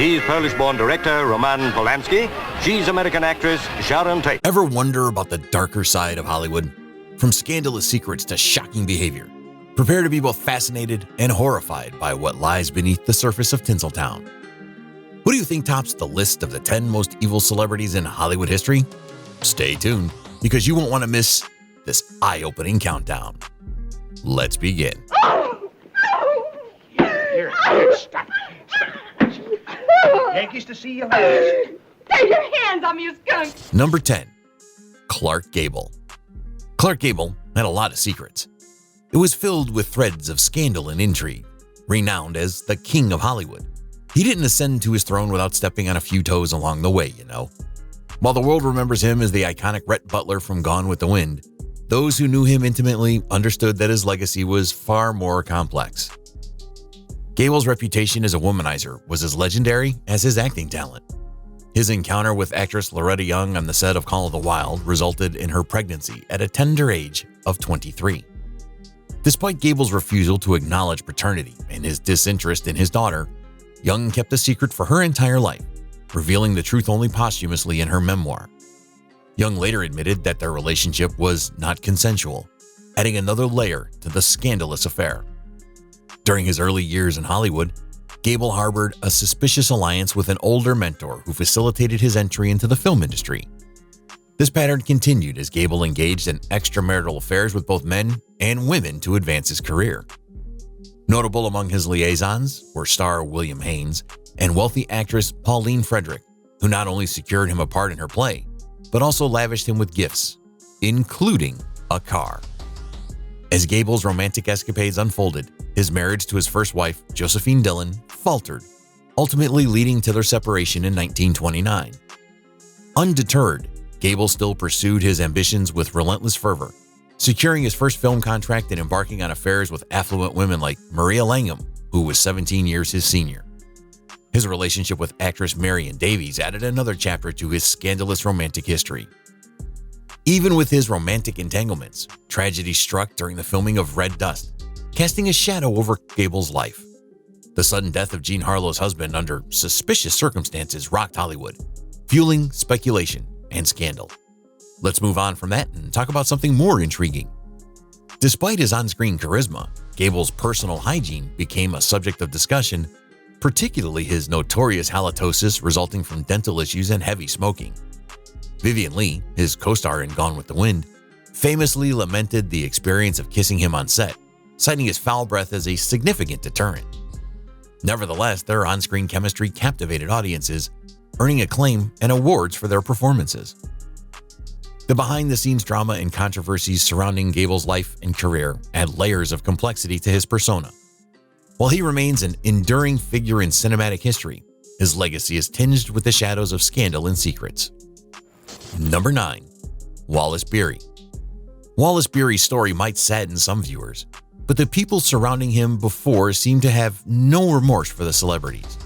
He's Polish-born director Roman Palansky. She's American actress Sharon Tate. Ever wonder about the darker side of Hollywood? From scandalous secrets to shocking behavior, prepare to be both fascinated and horrified by what lies beneath the surface of Tinseltown. Who do you think tops the list of the 10 most evil celebrities in Hollywood history? Stay tuned, because you won't want to miss this eye-opening countdown. Let's begin. Here, stop. Yankees to see you last. Take your hands on me, you skunk! Number 10. Clark Gable. Clark Gable had a lot of secrets. It was filled with threads of scandal and intrigue, renowned as the King of Hollywood. He didn't ascend to his throne without stepping on a few toes along the way, you know. While the world remembers him as the iconic Rhett Butler from Gone with the Wind, those who knew him intimately understood that his legacy was far more complex. Gable's reputation as a womanizer was as legendary as his acting talent. His encounter with actress Loretta Young on the set of Call of the Wild resulted in her pregnancy at a tender age of 23. Despite Gable's refusal to acknowledge paternity and his disinterest in his daughter, Young kept a secret for her entire life, revealing the truth only posthumously in her memoir. Young later admitted that their relationship was not consensual, adding another layer to the scandalous affair. During his early years in Hollywood, Gable harbored a suspicious alliance with an older mentor who facilitated his entry into the film industry. This pattern continued as Gable engaged in extramarital affairs with both men and women to advance his career. Notable among his liaisons were star William Haynes and wealthy actress Pauline Frederick, who not only secured him a part in her play, but also lavished him with gifts, including a car. As Gable's romantic escapades unfolded, his marriage to his first wife, Josephine Dillon, faltered, ultimately leading to their separation in 1929. Undeterred, Gable still pursued his ambitions with relentless fervor, securing his first film contract and embarking on affairs with affluent women like Maria Langham, who was 17 years his senior. His relationship with actress Marion Davies added another chapter to his scandalous romantic history. Even with his romantic entanglements, tragedy struck during the filming of Red Dust, casting a shadow over Gable's life. The sudden death of Jean Harlow's husband under suspicious circumstances rocked Hollywood, fueling speculation and scandal. Let's move on from that and talk about something more intriguing. Despite his on-screen charisma, Gable's personal hygiene became a subject of discussion, particularly his notorious halitosis resulting from dental issues and heavy smoking. Vivien Leigh, his co-star in Gone with the Wind, famously lamented the experience of kissing him on set, citing his foul breath as a significant deterrent. Nevertheless, their on-screen chemistry captivated audiences, earning acclaim and awards for their performances. The behind-the-scenes drama and controversies surrounding Gable's life and career add layers of complexity to his persona. While he remains an enduring figure in cinematic history, his legacy is tinged with the shadows of scandal and secrets. Number 9. Wallace Bry. Wallace Bry's story might sadden some viewers, but the people surrounding him before seem to have no remorse for the celebrities.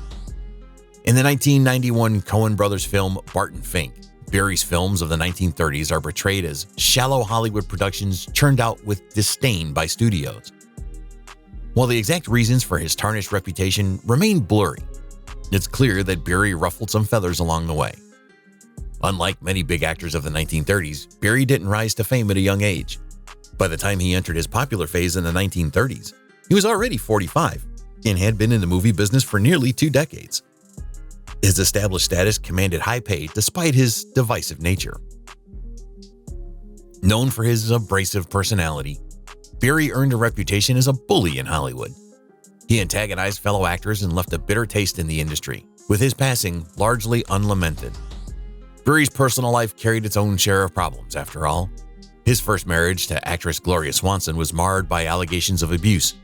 In the 1991 Coen Brothers film Barton Fink, Bry's films of the 1930s are portrayed as shallow Hollywood productions churned out with disdain by studios. While the exact reasons for his tarnished reputation remain blurry, it's clear that Bry ruffled some feathers along the way. Unlike many big actors of the 1930s, Bry didn't rise to fame at a young age. By the time he entered his popular phase in the 1930s, he was already 45 and had been in the movie business for nearly 2 decades. His established status commanded high pay despite his divisive nature. Known for his abrasive personality, Bry earned a reputation as a bully in Hollywood. He antagonized fellow actors and left a bitter taste in the industry, with his passing largely unlamented. Bry's personal life carried its own share of problems, after all. His first marriage to actress Gloria Swanson was marred by allegations of abuse,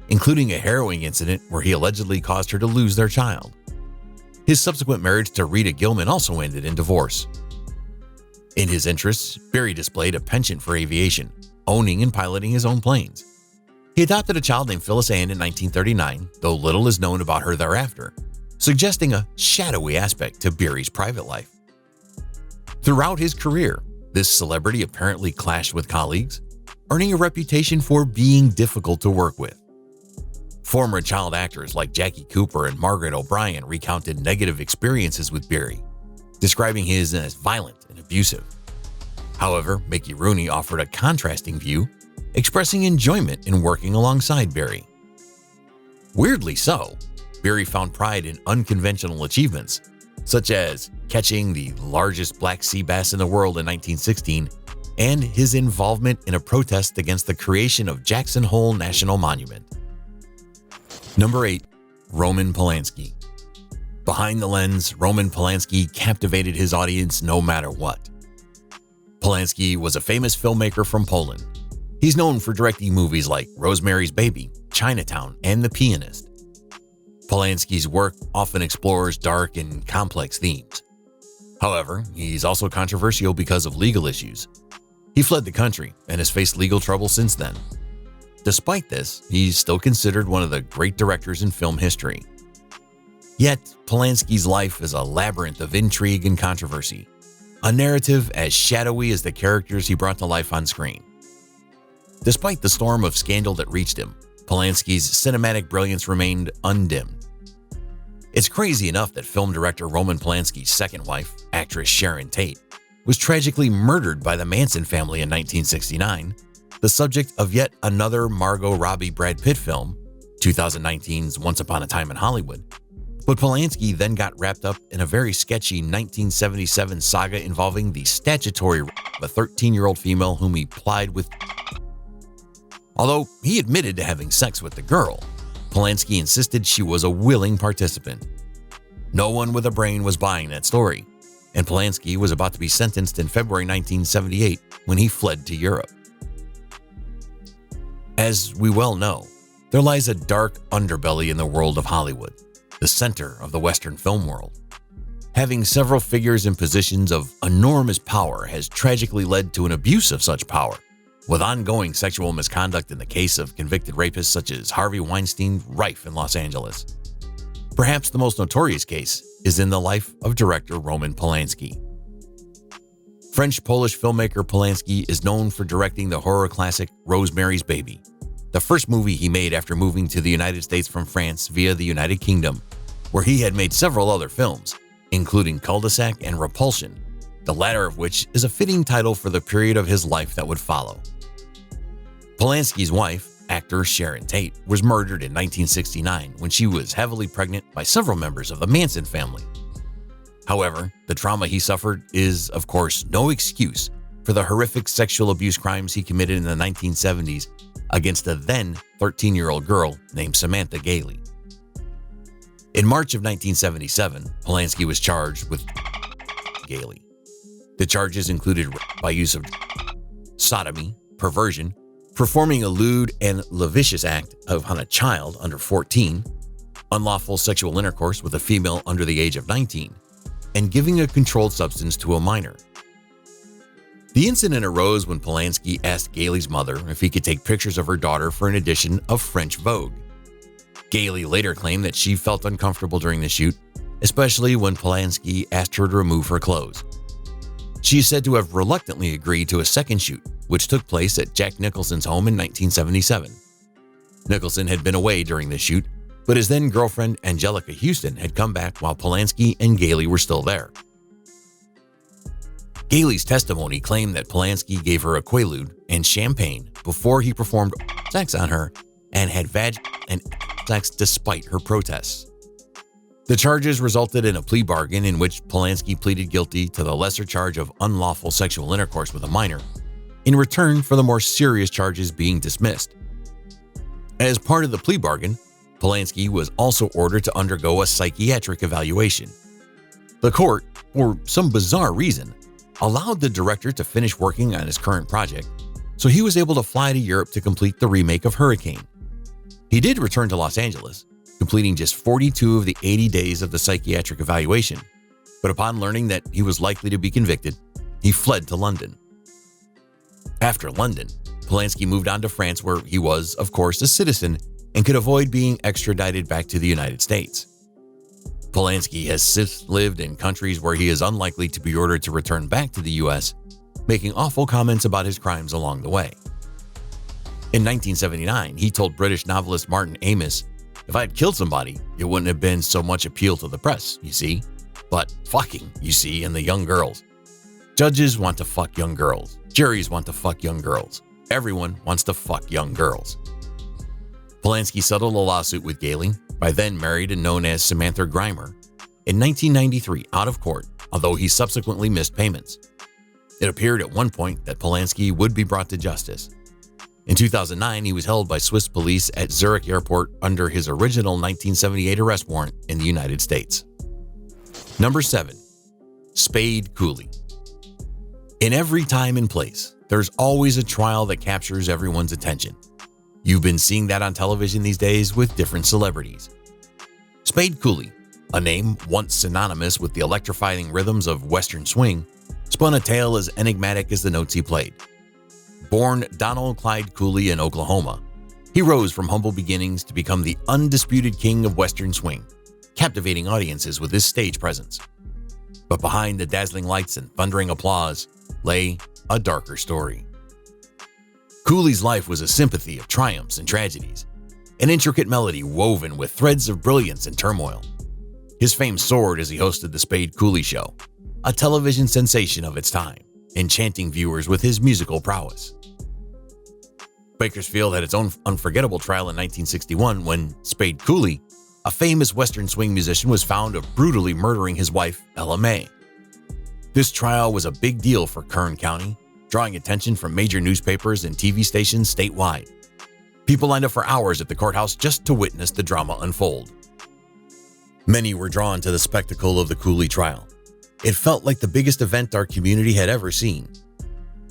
including a harrowing incident where he allegedly caused her to lose their child. His subsequent marriage to Rita Gilman also ended in divorce. In his interests, Bry displayed a penchant for aviation, owning and piloting his own planes. He adopted a child named Phyllis Ann in 1939, though little is known about her thereafter, suggesting a shadowy aspect to Bry's private life. Throughout his career, this celebrity apparently clashed with colleagues, earning a reputation for being difficult to work with. Former child actors like Jackie Cooper and Margaret O'Brien recounted negative experiences with Barry, describing his as violent and abusive. However, Mickey Rooney offered a contrasting view, expressing enjoyment in working alongside Barry. Weirdly so, Barry found pride in unconventional achievements, such as catching the largest black sea bass in the world in 1916 and his involvement in a protest against the creation of Jackson Hole National Monument. Number 8. Roman Palansky. Behind the lens, Roman Palansky captivated his audience no matter what. Palansky was a famous filmmaker from Poland. He's known for directing movies like Rosemary's Baby, Chinatown, and The Pianist. Palansky's work often explores dark and complex themes. However, he's also controversial because of legal issues. He fled the country and has faced legal trouble since then. Despite this, he's still considered one of the great directors in film history. Yet, Palansky's life is a labyrinth of intrigue and controversy, a narrative as shadowy as the characters he brought to life on screen. Despite the storm of scandal that reached him, Palansky's cinematic brilliance remained undimmed. It's crazy enough that film director Roman Palansky's second wife, actress Sharon Tate, was tragically murdered by the Manson family in 1969, the subject of yet another Margot Robbie-Brad Pitt film, 2019's Once Upon a Time in Hollywood. But Palansky then got wrapped up in a very sketchy 1977 saga involving the statutory rape of a 13-year-old female whom he plied with. Although he admitted to having sex with the girl, Palansky insisted she was a willing participant. No one with a brain was buying that story, and Palansky was about to be sentenced in February 1978 when he fled to Europe. As we well know, there lies a dark underbelly in the world of Hollywood, the center of the Western film world. Having several figures in positions of enormous power has tragically led to an abuse of such power, with ongoing sexual misconduct in the case of convicted rapists such as Harvey Weinstein rife in Los Angeles. Perhaps the most notorious case is in the life of director Roman Palansky. French-Polish filmmaker Palansky is known for directing the horror classic Rosemary's Baby, the first movie he made after moving to the United States from France via the United Kingdom, where he had made several other films, including Cul-de-sac and Repulsion, the latter of which is a fitting title for the period of his life that would follow. Palansky's wife, actor Sharon Tate, was murdered in 1969 when she was heavily pregnant by several members of the Manson family. However, the trauma he suffered is, of course, no excuse for the horrific sexual abuse crimes he committed in the 1970s against a then 13-year-old girl named Samantha Gailey. In March of 1977, Palansky was charged with Gailey. The charges included rape by use of sodomy, perversion, performing a lewd and lascivious act on a child under 14, unlawful sexual intercourse with a female under the age of 19, and giving a controlled substance to a minor. The incident arose when Palansky asked Gailey's mother if he could take pictures of her daughter for an edition of French Vogue. Gailey later claimed that she felt uncomfortable during the shoot, especially when Palansky asked her to remove her clothes. She is said to have reluctantly agreed to a second shoot, which took place at Jack Nicholson's home in 1977. Nicholson had been away during the shoot, but his then-girlfriend Angelica Houston had come back while Palansky and Gailey were still there. Gailey's testimony claimed that Palansky gave her a Quaalude and champagne before he performed sex on her and had vag and sex despite her protests. The charges resulted in a plea bargain in which Palansky pleaded guilty to the lesser charge of unlawful sexual intercourse with a minor, in return for the more serious charges being dismissed. As part of the plea bargain, Palansky was also ordered to undergo a psychiatric evaluation. The court, for some bizarre reason, allowed the director to finish working on his current project, so he was able to fly to Europe to complete the remake of Hurricane. He did return to Los Angeles, completing just 42 of the 80 days of the psychiatric evaluation, but upon learning that he was likely to be convicted, he fled to London. After London, Palansky moved on to France, where he was, of course, a citizen and could avoid being extradited back to the United States. Palansky has since lived in countries where he is unlikely to be ordered to return back to the US, making awful comments about his crimes along the way. In 1979, he told British novelist Martin Amis If I had killed somebody, it wouldn't have been so much appeal to the press, you see? But fucking, you see, and the young girls. Judges want to fuck young girls. Juries want to fuck young girls. Everyone wants to fuck young girls. Palansky settled a lawsuit with Gable, by then married and known as Samantha Grimer, in 1993 out of court, although he subsequently missed payments. It appeared at one point that Palansky would be brought to justice. In 2009, he was held by Swiss police at Zurich Airport under his original 1978 arrest warrant in the United States. Number 7. Spade Keely. In every time and place, there's always a trial that captures everyone's attention. You've been seeing that on television these days with different celebrities. Spade Keely, a name once synonymous with the electrifying rhythms of Western swing, spun a tale as enigmatic as the notes he played. Born Donald Clyde Keely in Oklahoma, he rose from humble beginnings to become the undisputed king of Western swing, captivating audiences with his stage presence. But behind the dazzling lights and thundering applause lay a darker story. Keely's life was a sympathy of triumphs and tragedies, an intricate melody woven with threads of brilliance and turmoil. His fame soared as he hosted the Spade Keely Show, a television sensation of its time, enchanting viewers with his musical prowess. Bakersfield had its own unforgettable trial in 1961 when Spade Keely, a famous Western swing musician, was found of brutally murdering his wife, Ella May. This trial was a big deal for Kern County, drawing attention from major newspapers and TV stations statewide. People lined up for hours at the courthouse just to witness the drama unfold. Many were drawn to the spectacle of the Keely trial. It felt like the biggest event our community had ever seen.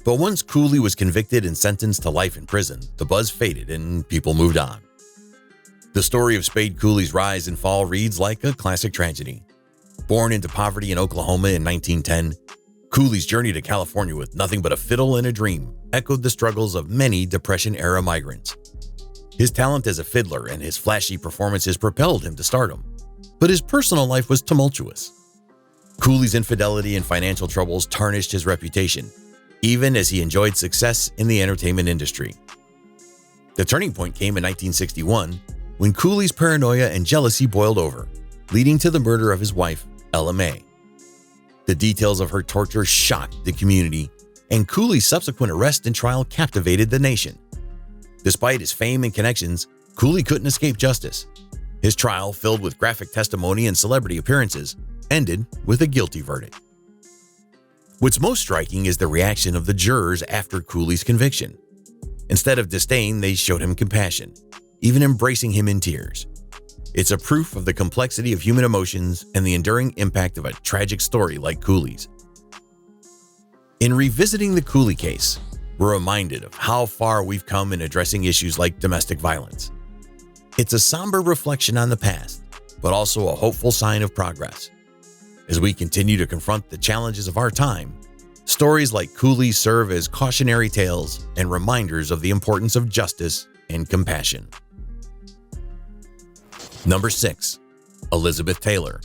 But once Keely was convicted and sentenced to life in prison, the buzz faded and people moved on. The story of Spade Keely's rise and fall reads like a classic tragedy. Born into poverty in Oklahoma in 1910, Keely's journey to California with nothing but a fiddle and a dream echoed the struggles of many Depression-era migrants. His talent as a fiddler and his flashy performances propelled him to stardom, but his personal life was tumultuous. Keely's infidelity and financial troubles tarnished his reputation, even as he enjoyed success in the entertainment industry. The turning point came in 1961 when Keely's paranoia and jealousy boiled over, leading to the murder of his wife, Ella May. The details of her torture shocked the community, and Keely's subsequent arrest and trial captivated the nation. Despite his fame and connections, Keely couldn't escape justice. His trial, filled with graphic testimony and celebrity appearances, ended with a guilty verdict. What's most striking is the reaction of the jurors after Keely's conviction. Instead of disdain, they showed him compassion, even embracing him in tears. It's a proof of the complexity of human emotions and the enduring impact of a tragic story like Keely's. In revisiting the Keely case, we're reminded of how far we've come in addressing issues like domestic violence. It's a somber reflection on the past, but also a hopeful sign of progress. As we continue to confront the challenges of our time, stories like Keely serve as cautionary tales and reminders of the importance of justice and compassion. Number 6. Elizabeth Taylor.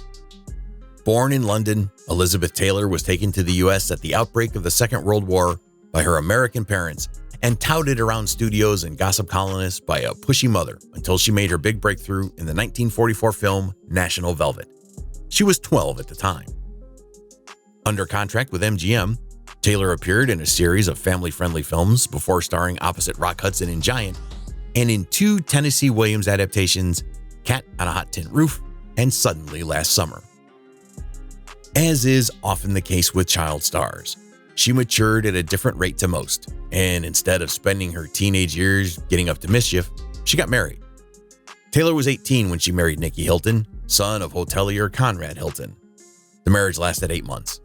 Born in London, Elizabeth Taylor was taken to the U.S. at the outbreak of the Second World War by her American parents and touted around studios and gossip columnists by a pushy mother until she made her big breakthrough in the 1944 film National Velvet. She was 12 at the time. Under contract with MGM, Taylor appeared in a series of family-friendly films before starring opposite Rock Hudson in Giant and in 2 Tennessee Williams adaptations, Cat on a Hot Tin Roof and Suddenly Last Summer. As is often the case with child stars, she matured at a different rate to most, and instead of spending her teenage years getting up to mischief, she got married. Taylor was 18 when she married Nicky Hilton, son of hotelier Conrad Hilton. The marriage lasted 8 months.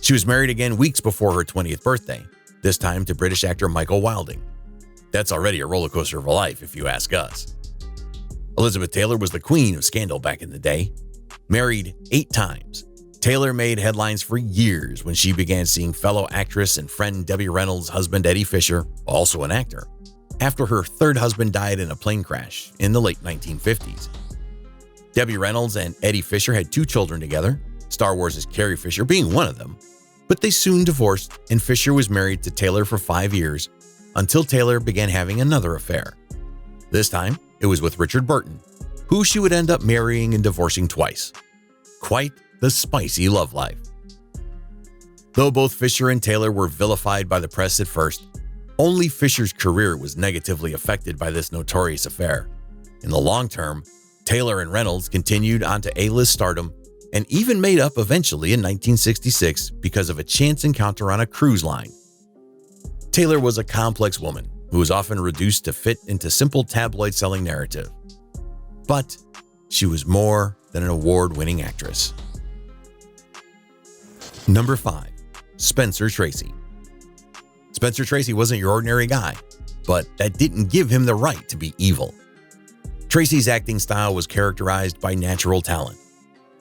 She was married again weeks before her 20th birthday, this time to British actor Michael Wilding. That's already a roller coaster of a life, if you ask us. Elizabeth Taylor was the queen of scandal back in the day. Married 8 times, Taylor made headlines for years when she began seeing fellow actress and friend Debbie Reynolds' husband Eddie Fisher, also an actor, after her 3rd husband died in a plane crash in the late 1950s. Debbie Reynolds and Eddie Fisher had 2 children together, Star Wars' Carrie Fisher being one of them, but they soon divorced and Fisher was married to Taylor for 5 years until Taylor began having another affair. This time, it was with Richard Burton, who she would end up marrying and divorcing twice. Quite the spicy love life. Though both Fisher and Taylor were vilified by the press at first, only Fisher's career was negatively affected by this notorious affair. In the long term, Taylor and Reynolds continued onto A-list stardom and even made up eventually in 1966 because of a chance encounter on a cruise line. Taylor was a complex woman who was often reduced to fit into simple tabloid-selling narrative. But she was more than an award-winning actress. Number 5. Spencer Tracy. Spencer Tracy wasn't your ordinary guy, but that didn't give him the right to be evil. Tracy's acting style was characterized by natural talent.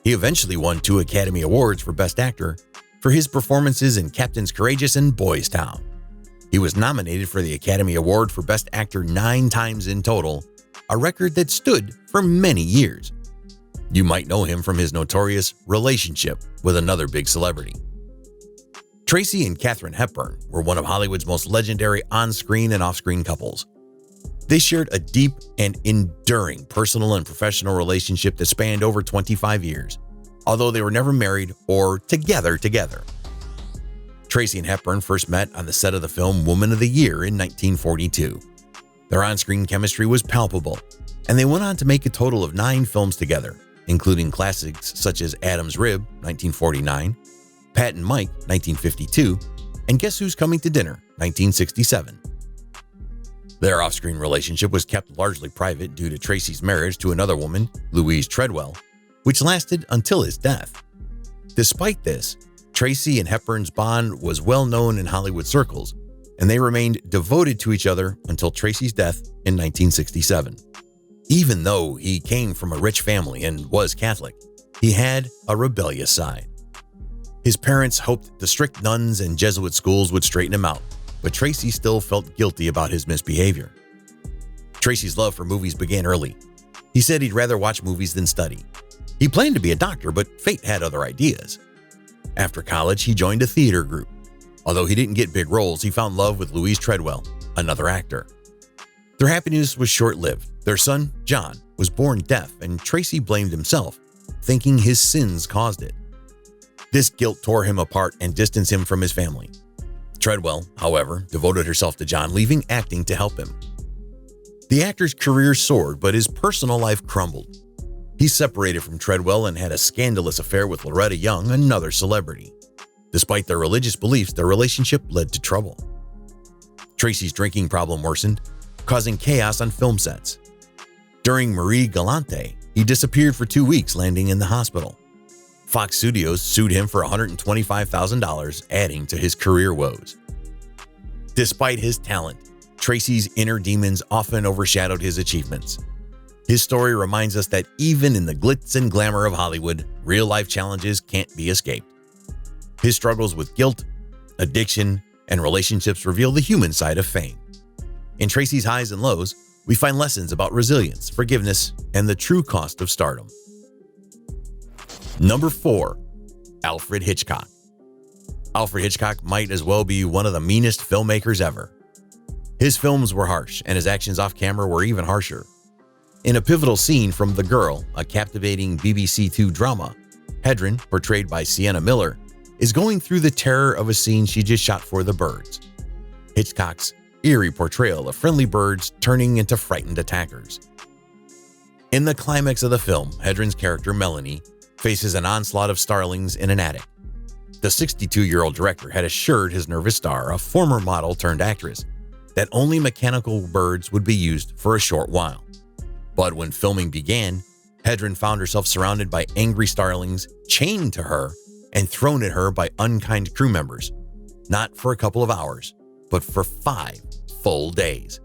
He eventually won 2 Academy Awards for Best Actor for his performances in Captains Courageous and Boys Town. He was nominated for the Academy Award for Best Actor 9 times in total, a record that stood for many years. You might know him from his notorious relationship with another big celebrity. Tracy and Katharine Hepburn were one of Hollywood's most legendary on-screen and off-screen couples. They shared a deep and enduring personal and professional relationship that spanned over 25 years, although they were never married or together. Tracy and Hepburn first met on the set of the film Woman of the Year in 1942. Their on-screen chemistry was palpable, and they went on to make a total of 9 films together, including classics such as Adam's Rib, 1949, Pat and Mike, 1952, and Guess Who's Coming to Dinner, 1967. Their off-screen relationship was kept largely private due to Tracy's marriage to another woman, Louise Treadwell, which lasted until his death. Despite this, Tracy and Hepburn's bond was well known in Hollywood circles, and they remained devoted to each other until Tracy's death in 1967. Even though he came from a rich family and was Catholic, he had a rebellious side. His parents hoped the strict nuns and Jesuit schools would straighten him out, but Tracy still felt guilty about his misbehavior. Tracy's love for movies began early. He said he'd rather watch movies than study. He planned to be a doctor, but fate had other ideas. After college, he joined a theater group. Although he didn't get big roles, he found love with Louise Treadwell, another actor. Their happiness was short-lived. Their son, John, was born deaf, and Tracy blamed himself, thinking his sins caused it. This guilt tore him apart and distanced him from his family. Treadwell, however, devoted herself to John, leaving acting to help him. The actor's career soared, but his personal life crumbled. He separated from Treadwell and had a scandalous affair with Loretta Young, another celebrity. Despite their religious beliefs, their relationship led to trouble. Tracy's drinking problem worsened, causing chaos on film sets. During Marie Galante, he disappeared for 2 weeks, landing in the hospital. Fox Studios sued him for $125,000, adding to his career woes. Despite his talent, Tracy's inner demons often overshadowed his achievements. His story reminds us that even in the glitz and glamour of Hollywood, real-life challenges can't be escaped. His struggles with guilt, addiction, and relationships reveal the human side of fame. In Tracy's highs and lows, we find lessons about resilience, forgiveness, and the true cost of stardom. Number 4. Alfred Hitchcock. Alfred Hitchcock might as well be one of the meanest filmmakers ever. His films were harsh, and his actions off-camera were even harsher. In a pivotal scene from The Girl, a captivating BBC Two drama, Hedren, portrayed by Sienna Miller, is going through the terror of a scene she just shot for The Birds. Hitchcock's eerie portrayal of friendly birds turning into frightened attackers. In the climax of the film, Hedren's character, Melanie, faces an onslaught of starlings in an attic. The 62-year-old director had assured his nervous star, a former model turned actress, that only mechanical birds would be used for a short while. But when filming began, Hedren found herself surrounded by angry starlings, chained to her, and thrown at her by unkind crew members. Not for a couple of hours, but for 5 full days.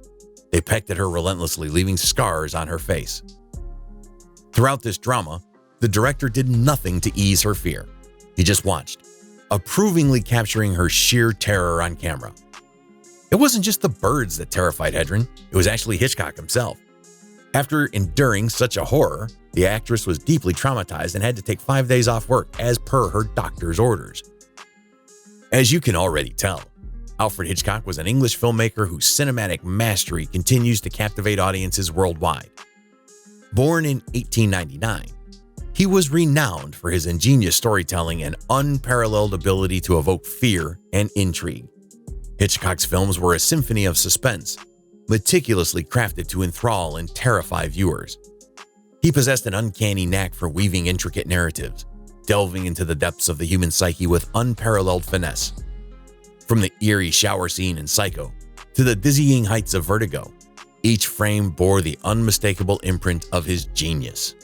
They pecked at her relentlessly, leaving scars on her face. Throughout this drama, the director did nothing to ease her fear. He just watched, approvingly capturing her sheer terror on camera. It wasn't just the birds that terrified Hedren, it was actually Hitchcock himself. After enduring such a horror, the actress was deeply traumatized and had to take 5 days off work as per her doctor's orders. As you can already tell, Alfred Hitchcock was an English filmmaker whose cinematic mastery continues to captivate audiences worldwide. Born in 1899, he was renowned for his ingenious storytelling and unparalleled ability to evoke fear and intrigue. Hitchcock's films were a symphony of suspense, meticulously crafted to enthrall and terrify viewers. He possessed an uncanny knack for weaving intricate narratives, delving into the depths of the human psyche with unparalleled finesse. From the eerie shower scene in Psycho to the dizzying heights of Vertigo, each frame bore the unmistakable imprint of his genius.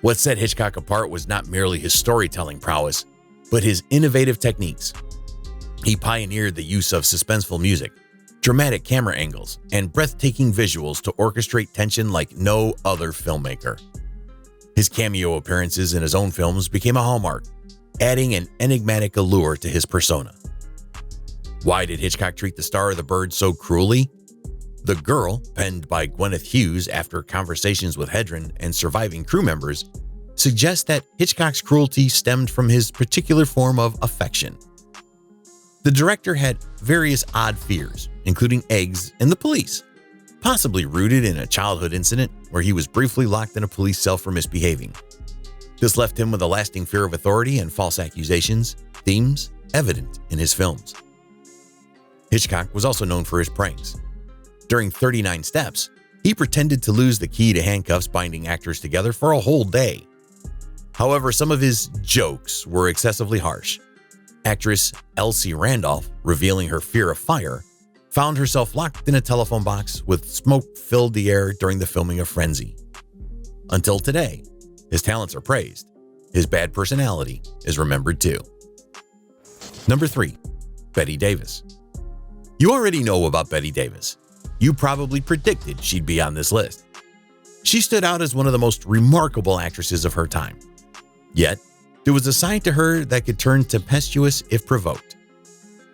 What set Hitchcock apart was not merely his storytelling prowess, but his innovative techniques. He pioneered the use of suspenseful music, dramatic camera angles, and breathtaking visuals to orchestrate tension like no other filmmaker. His cameo appearances in his own films became a hallmark, adding an enigmatic allure to his persona. Why did Hitchcock treat the star of The Bird so cruelly? The Girl, penned by Gwyneth Hughes after conversations with Hedren and surviving crew members, suggests that Hitchcock's cruelty stemmed from his particular form of affection. The director had various odd fears, including eggs and the police, possibly rooted in a childhood incident where he was briefly locked in a police cell for misbehaving. This left him with a lasting fear of authority and false accusations, themes evident in his films. Hitchcock was also known for his pranks. During 39 Steps, he pretended to lose the key to handcuffs binding actors together for a whole day. However, some of his jokes were excessively harsh. Actress Elsie Randolph, revealing her fear of fire, found herself locked in a telephone box with smoke filled the air during the filming of Frenzy. Until today, his talents are praised. His bad personality is remembered too. Number 3. Bette Davis. You already know about Bette Davis. You probably predicted she'd be on this list. She stood out as one of the most remarkable actresses of her time. Yet, there was a side to her that could turn tempestuous if provoked.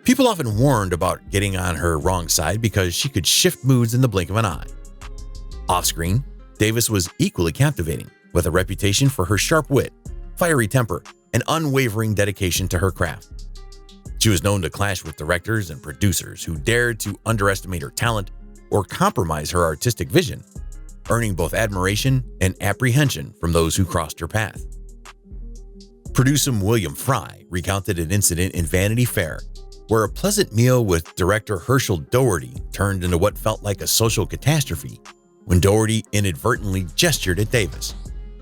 People often warned about getting on her wrong side because she could shift moods in the blink of an eye. Off-screen, Davis was equally captivating, with a reputation for her sharp wit, fiery temper, and unwavering dedication to her craft. She was known to clash with directors and producers who dared to underestimate her talent or compromise her artistic vision, earning both admiration and apprehension from those who crossed her path. Producer William Fry recounted an incident in Vanity Fair where a pleasant meal with director Herschel Doherty turned into what felt like a social catastrophe when Doherty inadvertently gestured at Davis.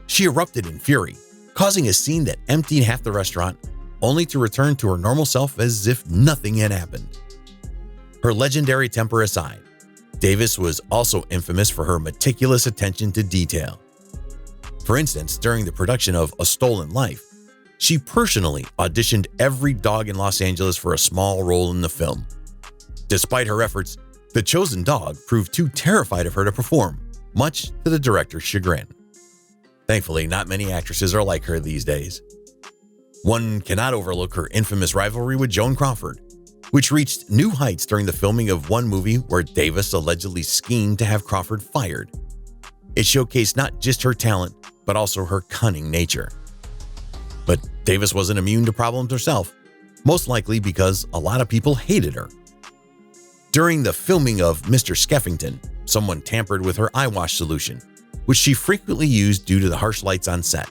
She erupted in fury, causing a scene that emptied half the restaurant, only to return to her normal self as if nothing had happened. Her legendary temper aside, Davis was also infamous for her meticulous attention to detail. For instance, during the production of A Stolen Life, she personally auditioned every dog in Los Angeles for a small role in the film. Despite her efforts, the chosen dog proved too terrified of her to perform, much to the director's chagrin. Thankfully, not many actresses are like her these days. One cannot overlook her infamous rivalry with Joan Crawford, which reached new heights during the filming of one movie where Davis allegedly schemed to have Crawford fired. It showcased not just her talent, but also her cunning nature. But Davis wasn't immune to problems herself, most likely because a lot of people hated her. During the filming of Mr. Skeffington, someone tampered with her eye wash solution, which she frequently used due to the harsh lights on set.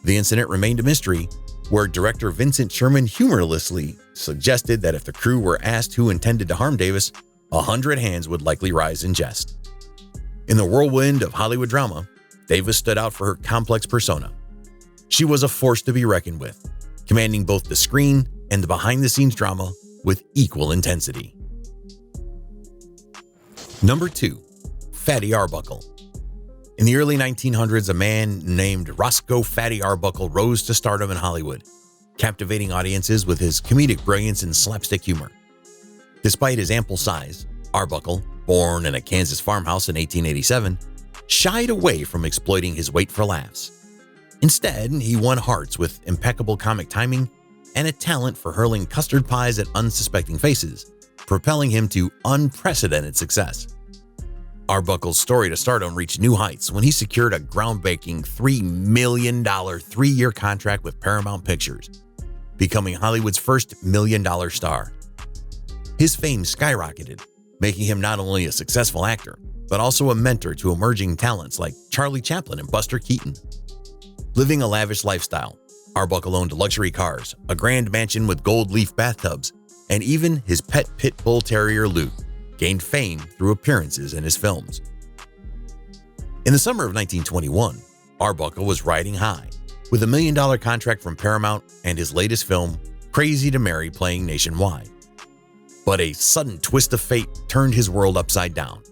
The incident remained a mystery, where director Vincent Sherman humorously suggested that if the crew were asked who intended to harm Davis, 100 hands would likely rise in jest. In the whirlwind of Hollywood drama, Davis stood out for her complex persona. She was a force to be reckoned with, commanding both the screen and the behind-the-scenes drama with equal intensity. Number 2. Fatty Arbuckle. In the early 1900s, a man named Roscoe Fatty Arbuckle rose to stardom in Hollywood, captivating audiences with his comedic brilliance and slapstick humor. Despite his ample size, Arbuckle, born in a Kansas farmhouse in 1887, shied away from exploiting his weight for laughs. Instead, he won hearts with impeccable comic timing and a talent for hurling custard pies at unsuspecting faces, propelling him to unprecedented success. Arbuckle's story to stardom reached new heights when he secured a groundbreaking $3 million three-year contract with Paramount Pictures, becoming Hollywood's first million-dollar star. His fame skyrocketed, making him not only a successful actor, but also a mentor to emerging talents like Charlie Chaplin and Buster Keaton. Living a lavish lifestyle, Arbuckle owned luxury cars, a grand mansion with gold leaf bathtubs, and even his pet pit bull terrier Luke gained fame through appearances in his films. In the summer of 1921, Arbuckle was riding high, with a $1 million contract from Paramount and his latest film, Crazy to Marry, playing nationwide. But a sudden twist of fate turned his world upside down.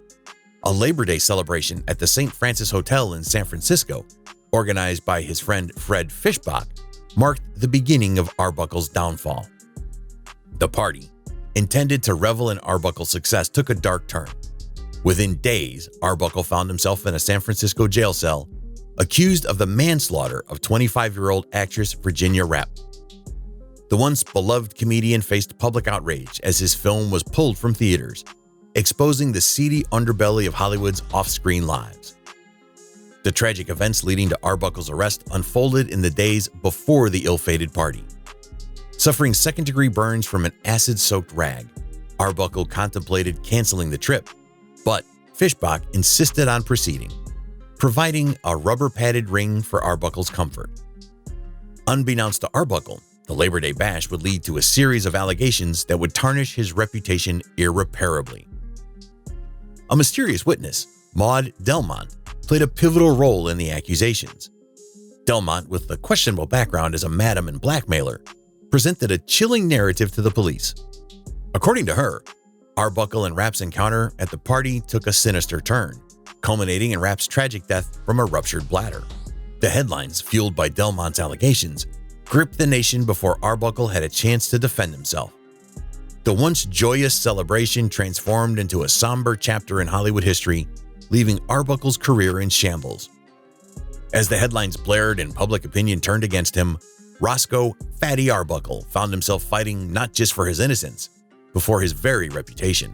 A Labor Day celebration at the St. Francis Hotel in San Francisco, organized by his friend Fred Fishbach, marked the beginning of Arbuckle's downfall. The party, intended to revel in Arbuckle's success, took a dark turn. Within days, Arbuckle found himself in a San Francisco jail cell, accused of the manslaughter of 25-year-old actress Virginia Rapp. The once beloved comedian faced public outrage as his film was pulled from theaters, exposing the seedy underbelly of Hollywood's off-screen lives. The tragic events leading to Arbuckle's arrest unfolded in the days before the ill-fated party. Suffering second-degree burns from an acid-soaked rag, Arbuckle contemplated canceling the trip, but Fishbach insisted on proceeding, providing a rubber-padded ring for Arbuckle's comfort. Unbeknownst to Arbuckle, the Labor Day bash would lead to a series of allegations that would tarnish his reputation irreparably. A mysterious witness, Maud Delmont, played a pivotal role in the accusations. Delmont, with a questionable background as a madam and blackmailer, presented a chilling narrative to the police. According to her, Arbuckle and Rapp's encounter at the party took a sinister turn, culminating in Rapp's tragic death from a ruptured bladder. The headlines, fueled by Delmont's allegations, gripped the nation before Arbuckle had a chance to defend himself. The once joyous celebration transformed into a somber chapter in Hollywood history, leaving Arbuckle's career in shambles. As the headlines blared and public opinion turned against him, Roscoe "Fatty" Arbuckle found himself fighting not just for his innocence, but for his very reputation.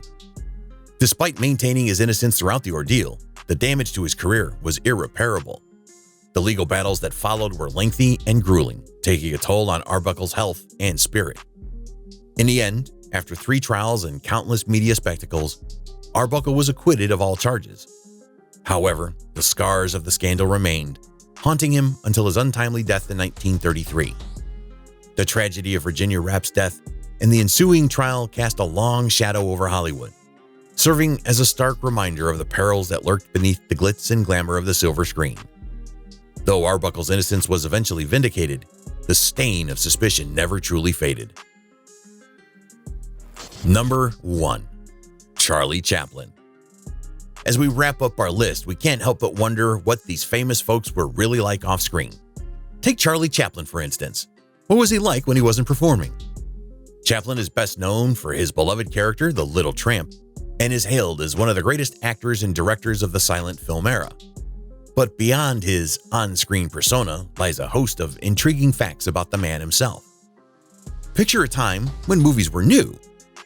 Despite maintaining his innocence throughout the ordeal, the damage to his career was irreparable. The legal battles that followed were lengthy and grueling, taking a toll on Arbuckle's health and spirit. In the end, after 3 trials and countless media spectacles, Arbuckle was acquitted of all charges. However, the scars of the scandal remained, haunting him until his untimely death in 1933. The tragedy of Virginia Rapp's death and the ensuing trial cast a long shadow over Hollywood, serving as a stark reminder of the perils that lurked beneath the glitz and glamour of the silver screen. Though Arbuckle's innocence was eventually vindicated, the stain of suspicion never truly faded. Number 1. Charlie Chaplin. As we wrap up our list, we can't help but wonder what these famous folks were really like off-screen. Take Charlie Chaplin, for instance. What was he like when he wasn't performing? Chaplin is best known for his beloved character, the Little Tramp, and is hailed as one of the greatest actors and directors of the silent film era. But beyond his on-screen persona lies a host of intriguing facts about the man himself. Picture a time when movies were new,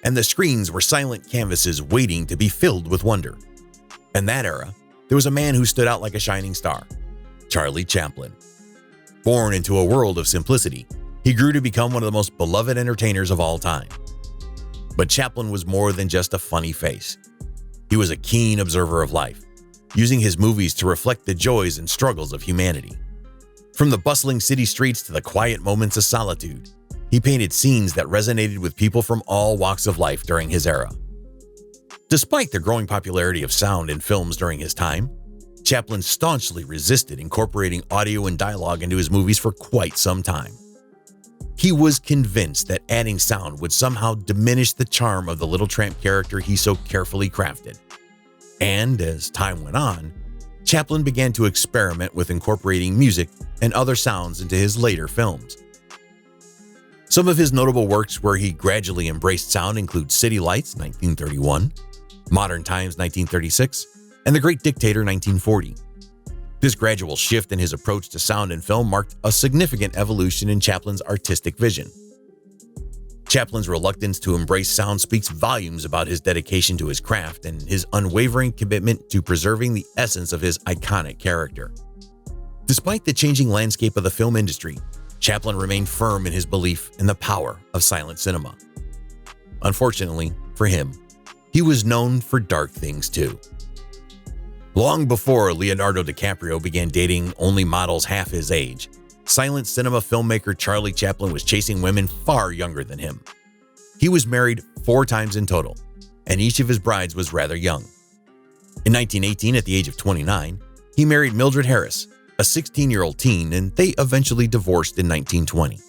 and the screens were silent canvases waiting to be filled with wonder. In that era, there was a man who stood out like a shining star, Charlie Chaplin. Born into a world of simplicity, he grew to become one of the most beloved entertainers of all time. But Chaplin was more than just a funny face. He was a keen observer of life, using his movies to reflect the joys and struggles of humanity. From the bustling city streets to the quiet moments of solitude, he painted scenes that resonated with people from all walks of life during his era. Despite the growing popularity of sound in films during his time, Chaplin staunchly resisted incorporating audio and dialogue into his movies for quite some time. He was convinced that adding sound would somehow diminish the charm of the Little Tramp character he so carefully crafted. And as time went on, Chaplin began to experiment with incorporating music and other sounds into his later films. Some of his notable works where he gradually embraced sound include City Lights, 1931, Modern Times, 1936, and The Great Dictator, 1940. This gradual shift in his approach to sound and film marked a significant evolution in Chaplin's artistic vision. Chaplin's reluctance to embrace sound speaks volumes about his dedication to his craft and his unwavering commitment to preserving the essence of his iconic character. Despite the changing landscape of the film industry, Chaplin remained firm in his belief in the power of silent cinema. Unfortunately for him, he was known for dark things too. Long before Leonardo DiCaprio began dating only models half his age, silent cinema filmmaker Charlie Chaplin was chasing women far younger than him. He was married 4 times in total, and each of his brides was rather young. In 1918, at the age of 29, he married Mildred Harris, a 16-year-old teen, and they eventually divorced in 1920.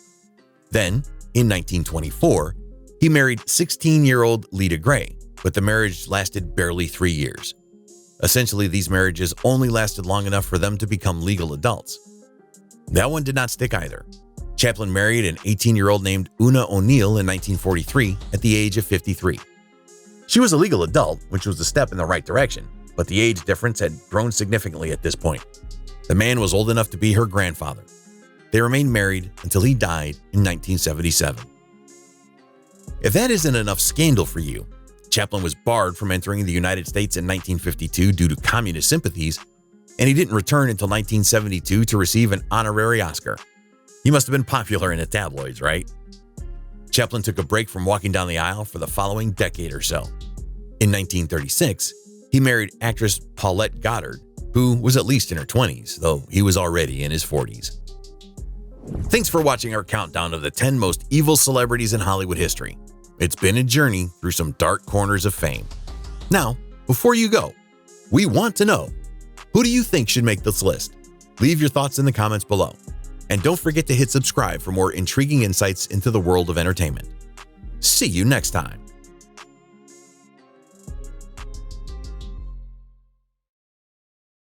Then, in 1924, he married 16-year-old Lita Gray, but the marriage lasted barely 3 years. Essentially, these marriages only lasted long enough for them to become legal adults. That one did not stick either. Chaplin married an 18-year-old named Una O'Neill in 1943 at the age of 53. She was a legal adult, which was a step in the right direction, but the age difference had grown significantly at this point. The man was old enough to be her grandfather. They remained married until he died in 1977. If that isn't enough scandal for you, Chaplin was barred from entering the United States in 1952 due to communist sympathies, and he didn't return until 1972 to receive an honorary Oscar. He must have been popular in the tabloids, right? Chaplin took a break from walking down the aisle for the following decade or so. In 1936, he married actress Paulette Goddard, who was at least in her 20s, though he was already in his 40s. Thanks for watching our countdown of the 10 most evil celebrities in Hollywood history. It's been a journey through some dark corners of fame. Now, before you go, we want to know, who do you think should make this list? Leave your thoughts in the comments below. And don't forget to hit subscribe for more intriguing insights into the world of entertainment. See you next time.